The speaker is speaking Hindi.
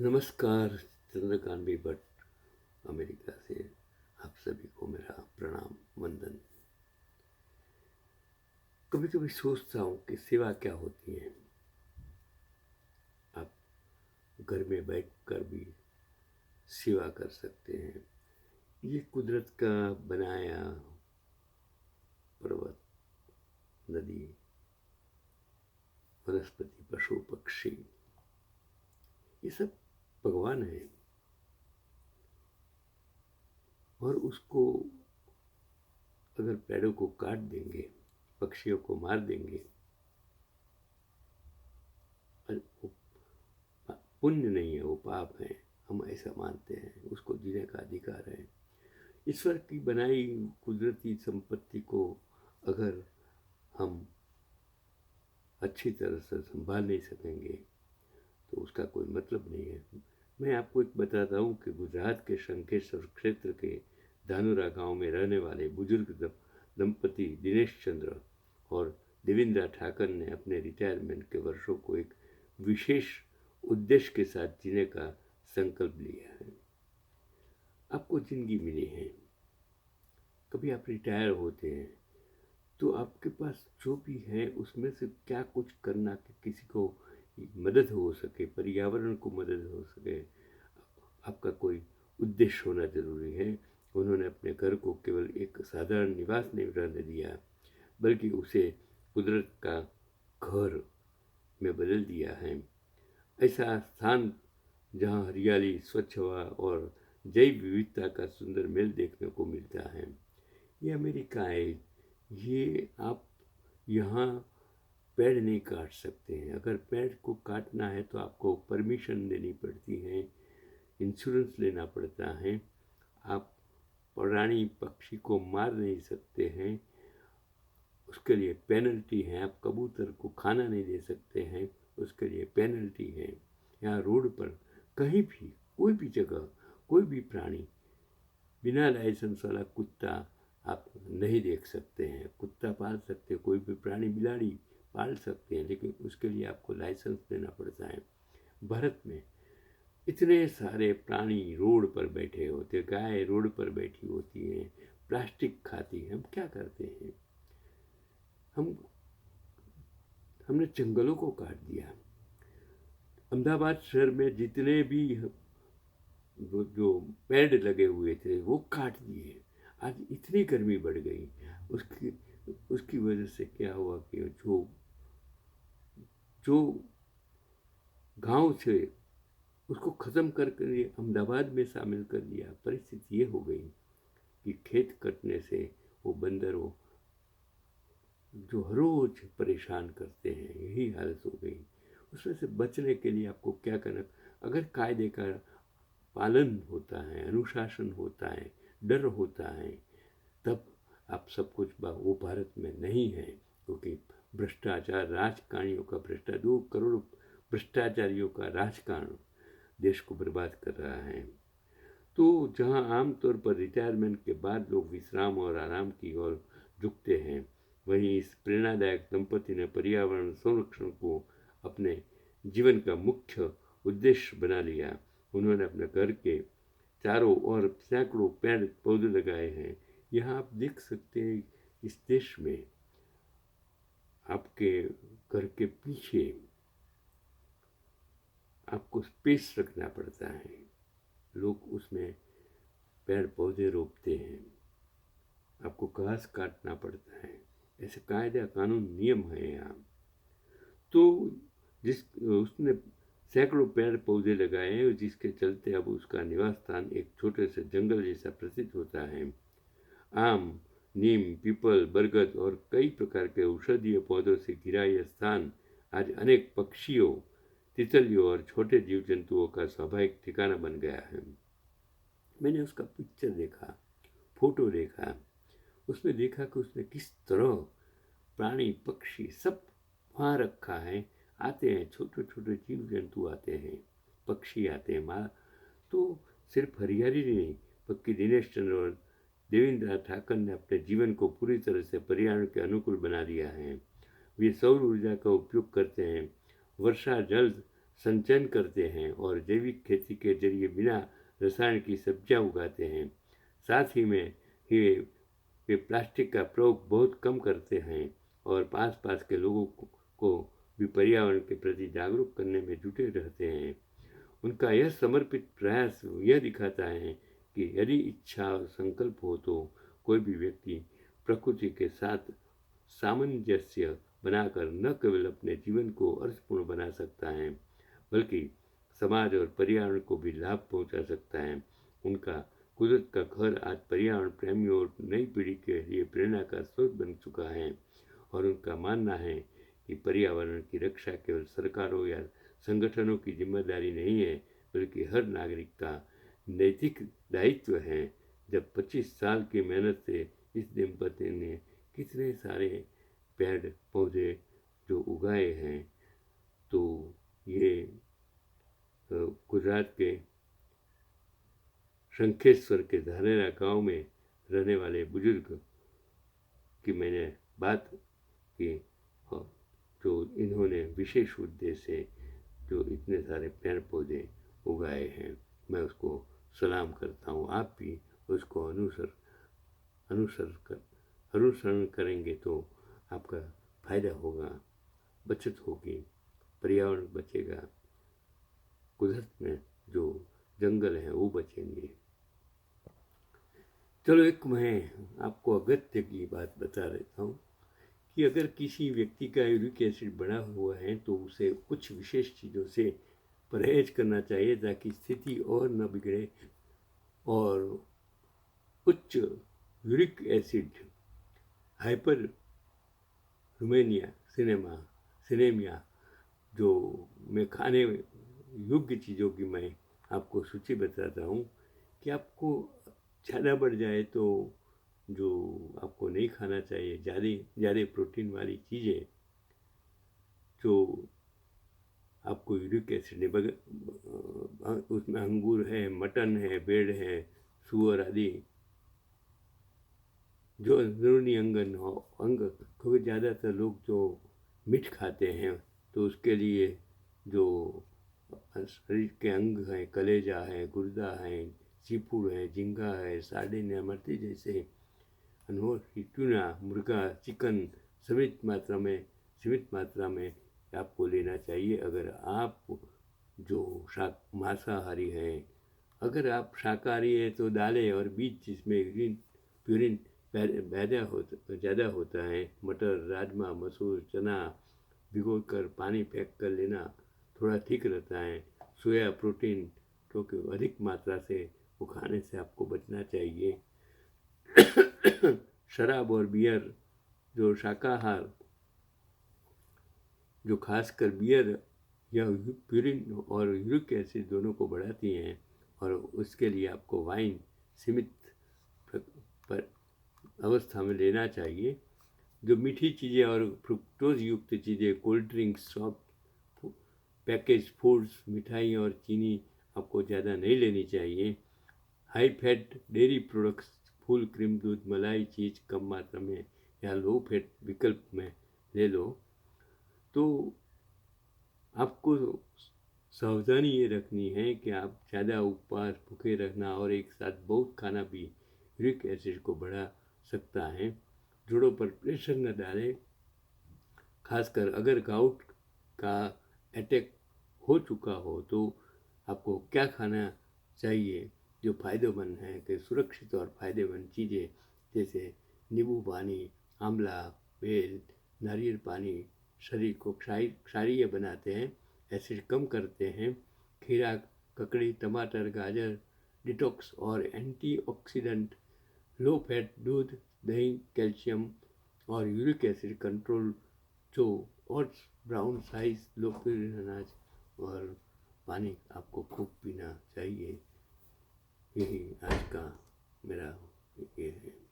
नमस्कार। चंद्रकांत भी भट्ट अमेरिका से आप सभी को मेरा प्रणाम वंदन। कभी कभी सोचता हूँ कि सेवा क्या होती है। आप घर में बैठकर भी सेवा कर सकते हैं। ये कुदरत का बनाया पर्वत, नदी, वनस्पति, पशु पक्षी, ये सब भगवान है। और उसको अगर पेड़ों को काट देंगे, पक्षियों को मार देंगे, वो पुण्य नहीं है, वो पाप है। हम ऐसा मानते हैं। उसको जीने का अधिकार है। ईश्वर की बनाई कुदरती संपत्ति को अगर हम अच्छी तरह से संभाल नहीं सकेंगे तो उसका कोई मतलब नहीं है। मैं आपको एक बताता हूँ कि गुजरात के शंखेश्वर क्षेत्र के धानुरा गांव में रहने वाले बुजुर्ग दंपति दिनेश चंद्र और देवेंद्र ठाकर ने अपने रिटायरमेंट के वर्षों को एक विशेष उद्देश्य के साथ जीने का संकल्प लिया है। आपको जिंदगी मिली है, कभी आप रिटायर होते हैं तो आपके पास जो भी है उसमें से क्या कुछ करना कि किसी को मदद हो सके, पर्यावरण को मदद हो सके, आपका कोई उद्देश्य होना जरूरी है। उन्होंने अपने घर को केवल एक साधारण निवास नहीं रहने दिया, बल्कि उसे कुदरत का घर में बदल दिया है। ऐसा स्थान जहाँ हरियाली, स्वच्छ हवा और जैव विविधता का सुंदर मेल देखने को मिलता है। ये अमेरिका है। ये आप यहाँ पेड़ नहीं काट सकते हैं। अगर पेड़ को काटना है तो आपको परमिशन देनी पड़ती है, इंश्योरेंस लेना पड़ता है। आप प्राणी पक्षी को मार नहीं सकते हैं, उसके लिए पेनल्टी है। आप कबूतर को खाना नहीं दे सकते हैं, उसके लिए पेनल्टी है। यहाँ रोड पर कहीं भी, कोई भी जगह, कोई भी प्राणी, बिना लाइसेंस वाला कुत्ता आप नहीं देख सकते हैं। कुत्ता पाल सकते हैं, कोई भी प्राणी, बिलाड़ी पाल सकते हैं, लेकिन उसके लिए आपको लाइसेंस देना पड़ता है। भारत में इतने सारे प्राणी रोड पर बैठे होते, गाय रोड पर बैठी होती है, प्लास्टिक खाती है। हम क्या करते हैं? हम हमने जंगलों को काट दिया। अहमदाबाद शहर में जितने भी जो पेड़ लगे हुए थे वो काट दिए। आज इतनी गर्मी बढ़ गई। उसकी उसकी वजह से क्या हुआ कि जो जो गांव से उसको ख़त्म करके अहमदाबाद में शामिल कर दिया। परिस्थिति ये हो गई कि खेत कटने से वो बंदरों जो हर रोज परेशान करते हैं, यही हालत हो गई। उसमें से बचने के लिए आपको क्या करना? अगर कायदे का पालन होता है, अनुशासन होता है, डर होता है, तब आप सब कुछ वो भारत में नहीं है। क्योंकि भ्रष्टाचार, राजकारणियों का भ्रष्टाचार, 2 करोड़ भ्रष्टाचारियों का राजकारण देश को बर्बाद कर रहा है। तो जहां आमतौर पर रिटायरमेंट के बाद लोग विश्राम और आराम की ओर झुकते हैं, वहीं इस प्रेरणादायक दंपति ने पर्यावरण संरक्षण को अपने जीवन का मुख्य उद्देश्य बना लिया। उन्होंने अपने घर के चारों ओर सैकड़ों पेड़ पौधे लगाए हैं। यहाँ आप देख सकते हैं, इस देश में आपके घर के पीछे आपको स्पेस रखना पड़ता है। लोग उसमें पेड़ पौधे रोपते हैं, आपको घास काटना पड़ता है। ऐसे कायदा कानून नियम है यहाँ। तो जिस उसने सैकड़ों पेड़ पौधे लगाए हैं, जिसके चलते अब उसका निवास स्थान एक छोटे से जंगल जैसा प्रतीत होता है। आम, नीम, पीपल, बरगद और कई प्रकार के औषधीय पौधों से घिरा यह स्थान आज अनेक पक्षियों, तितलियों और छोटे जीव जंतुओं का स्वाभाविक ठिकाना बन गया है। मैंने उसका पिक्चर देखा, फोटो देखा। उसमें देखा कि उसने किस तरह प्राणी पक्षी सब वहाँ रखा है। आते हैं छोटे छोटे जीव जंतु, आते हैं पक्षी, आते हैं माँ। तो सिर्फ हरियाली नहीं, बल्कि दिनेश चंद्र और देवेंद्र ठाकर ने अपने जीवन को पूरी तरह से पर्यावरण के अनुकूल बना दिया है। वे सौर ऊर्जा का उपयोग करते हैं, वर्षा जल संचयन करते हैं और जैविक खेती के जरिए बिना रसायन की सब्जियां उगाते हैं। साथ ही में वे प्लास्टिक का प्रयोग बहुत कम करते हैं और पास के लोगों को भी पर्यावरण के प्रति जागरूक करने में जुटे रहते हैं। उनका यह समर्पित प्रयास यह दिखाता है कि यदि इच्छा और संकल्प हो तो कोई भी व्यक्ति प्रकृति के साथ सामंजस्य बनाकर न केवल अपने जीवन को अर्थपूर्ण बना सकता है बल्कि समाज और पर्यावरण को भी लाभ पहुंचा सकता है। उनका कुदरत का घर आज पर्यावरण प्रेमियों और नई पीढ़ी के लिए प्रेरणा का स्रोत बन चुका है और उनका मानना है कि पर्यावरण की रक्षा केवल सरकारों या संगठनों की जिम्मेदारी नहीं है बल्कि हर नागरिक का नैतिक दायित्व है। जब 25 साल की मेहनत से इस दंपति ने कितने सारे पेड़ पौधे जो उगाए हैं, तो ये गुजरात के शंखेश्वर के धानेरा गांव में रहने वाले बुजुर्ग की मैंने बात की, जो इन्होंने विशेष उद्देश्य से जो इतने सारे पेड़ पौधे उगाए हैं, मैं उसको सलाम करता हूँ। आप भी उसको अनुसरण करेंगे तो आपका फायदा होगा, बचत होगी, पर्यावरण बचेगा, कुदरत में जो जंगल हैं वो बचेंगे। चलो एक मैं आपको अगत्य की बात बता देता हूँ कि अगर किसी व्यक्ति का यूरिक एसिड बढ़ा हुआ है तो उसे कुछ विशेष चीज़ों से परहेज करना चाहिए ताकि स्थिति और न बिगड़े और उच्च यूरिक एसिड हाइपर सिनेमिया जो मैं खाने योग्य चीज़ों की मैं आपको सूची बताता हूँ कि आपको ज़्यादा बढ़ जाए तो जो आपको नहीं खाना चाहिए ज़्यादा प्रोटीन वाली चीज़ें जो आपको यूरिक एसिड उसमें अंगूर है, मटन है, भेड़ है, सुअर आदि जो अंदरूनी अंग क्योंकि ज़्यादातर लोग जो मीठ खाते हैं तो उसके लिए जो शरीर के अंग हैं, कलेजा है, गुर्दा है, सीफूड है, झींगा है, सार्डिन है, मछली जैसे अनोखी ट्यूना, मुर्गा, चिकन सीमित मात्रा में आपको लेना चाहिए। अगर आप जो मांसाहारी हैं, अगर आप शाकाहारी हैं तो दालें और बीज जिसमें प्यूरिन ज़्यादा होता है, मटर, राजमा, मसूर, चना भिगोकर पानी फेंक कर लेना थोड़ा ठीक रहता है। सोया प्रोटीन क्योंकि अधिक मात्रा से वो खाने से आपको बचना चाहिए। शराब और बियर जो शाकाहार जो खासकर बियर यह प्यूरिन और यूरिक एसिड दोनों को बढ़ाती हैं और उसके लिए आपको वाइन सीमित अवस्था में लेना चाहिए। जो मीठी चीज़ें और फ्रुक्टोज युक्त चीज़ें, cold drinks, soft package foods, मिठाई और चीनी आपको ज़्यादा नहीं लेनी चाहिए। High fat dairy products, full cream दूध, मलाई, चीज़ कम मात्रा में या लो फैट विकल्प में ले लो। तो आपको सावधानी ये रखनी है कि आप ज़्यादा उपवास भूखे रखना और एक साथ बहुत खाना भी यूरिक एसिड को बढ़ा सकता है। जोड़ों पर प्रेशर न डालें, खासकर अगर गाउट का अटैक हो चुका हो तो आपको क्या खाना चाहिए जो फ़ायदेमंद है कि सुरक्षित और फ़ायदेमंद चीज़ें जैसे नींबू पानी, आंवला, बेल, नारियल पानी शरीर को क्षारीय बनाते हैं, एसिड कम करते हैं। खीरा, ककड़ी, टमाटर, गाजर डिटॉक्स और एंटीऑक्सीडेंट। लो फैट दूध, दही, कैल्शियम और यूरिक एसिड कंट्रोल। जो ओट्स, ब्राउन साइज, लोकप्रिय अनाज और पानी आपको खूब पीना चाहिए। यही आज का मेरा ये है।